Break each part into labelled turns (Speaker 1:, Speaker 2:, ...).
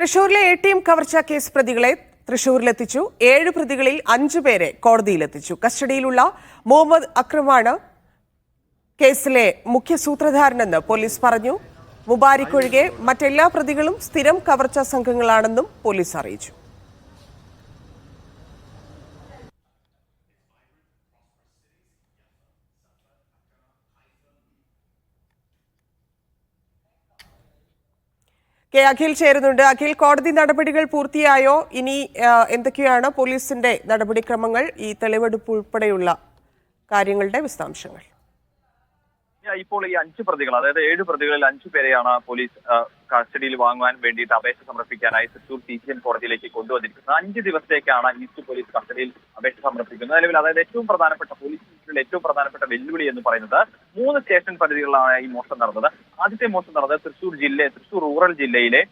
Speaker 1: തൃശൂരിലെ ATM കവർച്ചാ case പ്രതികളെ തൃശൂരിലെത്തിച്ചു. 7 പ്രതികളിൽ 5 പേരെ കോടതിയിലെത്തിച്ചു. കസ്റ്റഡിയിലുള്ള മുഹമ്മദ് അക്രമാണ് കേസിലെ മുഖ്യ സൂത്രധാരനെന്ന് പോലീസ് പറഞ്ഞു. മുബാരിക് ഒഴികെ മറ്റെല്ലാ പ്രതികളും സ്ഥിരം കവർച്ചാ സംഘങ്ങളാണെന്നും പോലീസ് അറിയിച്ചു. അഖിൽ ചേരുന്നുണ്ട്. അഖിൽ, കോടതി നടപടികൾ പൂർത്തിയായോ? ഇനി എന്തൊക്കെയാണ് പോലീസിന്റെ നടപടിക്രമങ്ങൾ? ഈ തെളിവെടുപ്പ് ഉൾപ്പെടെയുള്ള കാര്യങ്ങളുടെ വിശദാംശങ്ങൾ.
Speaker 2: ഇപ്പോൾ ഈ 5 പ്രതികൾ, അതായത് 7 പ്രതികളിൽ 5 പേരെയാണ് പോലീസ് കസ്റ്റഡിയിൽ വാങ്ങാൻ വേണ്ടിയിട്ട് അപേക്ഷ സമർപ്പിക്കാനായി തൃശൂർ CJN കോടതിയിലേക്ക് കൊണ്ടുവന്നിരിക്കുന്നത്. 5 ദിവസത്തേക്കാണ് ഈസ്റ്റ് പോലീസ് കസ്റ്റഡിയിൽ അപേക്ഷ സമർപ്പിക്കുന്നത്. നിലവിൽ അതായത് ഏറ്റവും പ്രധാനപ്പെട്ട പോലീസിന്റെ ഏറ്റവും പ്രധാനപ്പെട്ട വെല്ലുവിളി എന്ന് പറയുന്നത് 3 സ്റ്റേഷൻ പരിധികളിലാണ് ഈ മോഷണം നടന്നത്. ആദ്യത്തെ മോഷണം നടന്നത് തൃശൂർ റൂറൽ ജില്ലയിലെ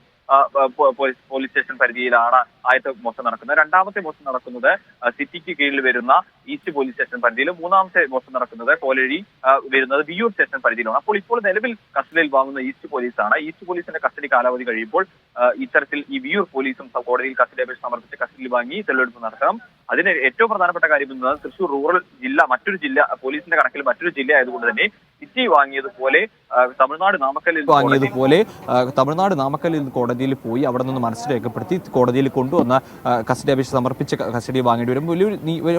Speaker 2: പോലീസ് സ്റ്റേഷൻ പരിധിയിലാണ് ആദ്യത്തെ മോഷണം നടക്കുന്നത്. രണ്ടാമത്തെ മോഷണം നടക്കുന്നത് സിറ്റിക്ക് കീഴിൽ വരുന്ന ഈസ്റ്റ് പോലീസ് സ്റ്റേഷൻ പരിധിയിലും, മൂന്നാമത്തെ മോഷണം നടക്കുന്നത് കോലഴി വരുന്നത് വിയൂർ സ്റ്റേഷൻ പരിധിയിലാണ്. ഇപ്പോൾ നിലവിൽ കസ്റ്റഡിയിൽ വാങ്ങുന്ന ഈസ്റ്റ് പോലീസാണ്. ഈസ്റ്റ് പോലീസിന്റെ കസ്റ്റഡി കാലാവധി കഴിയുമ്പോൾ ഇത്തരത്തിൽ ഈ വിയൂർ പോലീസും കോടതിയിൽ കസ്റ്റഡി അപേക്ഷ സമർപ്പിച്ച് കസ്റ്റഡിയിൽ വാങ്ങി തെളിവെടുപ്പ് നടത്തണം. അതിന് ഏറ്റവും പ്രധാനപ്പെട്ട കാര്യം എന്നത് തൃശൂർ റൂറൽ ജില്ല മറ്റൊരു ജില്ല, പോലീസിന്റെ കണക്കിൽ മറ്റൊരു ജില്ല ആയതുകൊണ്ട് തന്നെ സിറ്റി വാങ്ങിയതുപോലെ തമിഴ്നാട് നാമക്കല്ലിൽ കോടതിയിൽ പോയി അവിടെ നിന്ന് മനസ്സ് രേഖപ്പെടുത്തി കോടതിയിൽ കൊണ്ടുവന്ന കസ്റ്റഡി അപേക്ഷ സമർപ്പിച്ച് കസ്റ്റഡി വാങ്ങേണ്ടി വരും.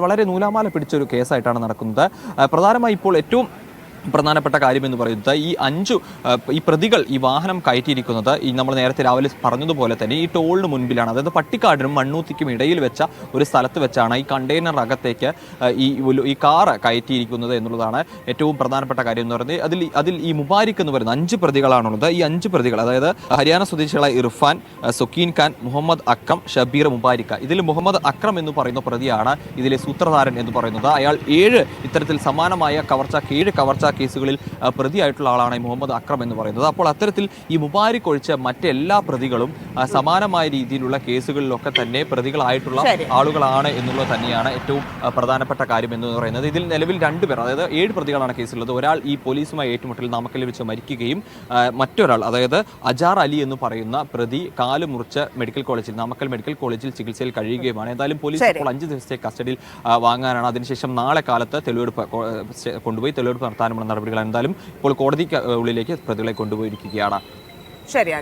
Speaker 2: വളരെ നൂലാമാല പിടിച്ചൊരു കേസായിട്ടാണ് നടക്കുന്നത്. പ്രധാനമായി ഇപ്പോൾ ഏറ്റവും പ്രധാനപ്പെട്ട കാര്യം എന്ന് പറയുന്നത് ഈ പ്രതികൾ ഈ വാഹനം കയറ്റിയിരിക്കുന്നത് ഈ നമ്മൾ നേരത്തെ രാവിലെ പറഞ്ഞതുപോലെ തന്നെ ഈ ടോളിന് മുൻപിലാണ്. അതായത് പട്ടിക്കാടിനും മണ്ണൂത്തിക്കും ഇടയിൽ വെച്ച ഒരു സ്ഥലത്ത് വെച്ചാണ് ഈ കണ്ടെയ്നർ അകത്തേക്ക് ഈ കാറ് കയറ്റിയിരിക്കുന്നത് എന്നുള്ളതാണ് ഏറ്റവും പ്രധാനപ്പെട്ട കാര്യം എന്ന് പറയുന്നത്. അതിൽ ഈ മുബാരിക് എന്ന് പറയുന്ന 5 പ്രതികളാണുള്ളത്. ഈ 5 പ്രതികൾ, അതായത് ഹരിയാന സ്വദേശികളായ ഇർഫാൻ, സുക്കീൻ ഖാൻ, മുഹമ്മദ് അക്രം, ഷബീർ, മുബാരിക്ക. ഇതിൽ മുഹമ്മദ് അക്രം എന്ന് പറയുന്ന പ്രതിയാണ് ഇതിലെ സൂത്രധാരൻ എന്ന് പറയുന്നത്. അയാൾ 7 ഇത്തരത്തിൽ സമാനമായ കവർച്ചാ കേസുകളിൽ പ്രതിയായിട്ടുള്ള ആളാണ് മുഹമ്മദ് അക്രം എന്ന് പറയുന്നത്. അപ്പോൾ അത്തരത്തിൽ ഈ മുബാരിക് ഒഴിച്ച് മറ്റെല്ലാ പ്രതികളും സമാനമായ രീതിയിലുള്ള കേസുകളിലൊക്കെ തന്നെ പ്രതികളായിട്ടുള്ള ആളുകളാണ് എന്നുള്ളത് തന്നെയാണ് ഏറ്റവും പ്രധാനപ്പെട്ട കാര്യം എന്ന് പറയുന്നത്. ഇതിൽ നിലവിൽ 2 പേർ, അതായത് 7 പ്രതികളാണ് കേസിലുള്ളത്. ഒരാൾ ഈ പോലീസുമായി ഏറ്റുമുട്ടൽ നാമക്കല്ലിൽ വെച്ച് മരിക്കുകയും മറ്റൊരാൾ, അതായത് അജാർ അലി എന്ന് പറയുന്ന പ്രതി കാല് മുറിച്ച് നാമക്കൽ മെഡിക്കൽ കോളേജിൽ ചികിത്സയിൽ കഴിയുകയുമാണ്. എന്തായാലും പോലീസ് ഇപ്പോൾ 5 ദിവസത്തെ കസ്റ്റഡിയിൽ വാങ്ങാനാണ്. അതിനുശേഷം നാളെ കാലത്ത് തെളിവെടുപ്പ് കൊണ്ടുപോയി തെളിവെടുപ്പ് നടത്താനുള്ള നടപടികൾ എന്തായാലും ഇപ്പോൾ കോടതിക്ക് ഉള്ളിലേക്ക് പ്രതികളെ കൊണ്ടുപോയിരിക്കുകയാണ്.
Speaker 1: ശരി.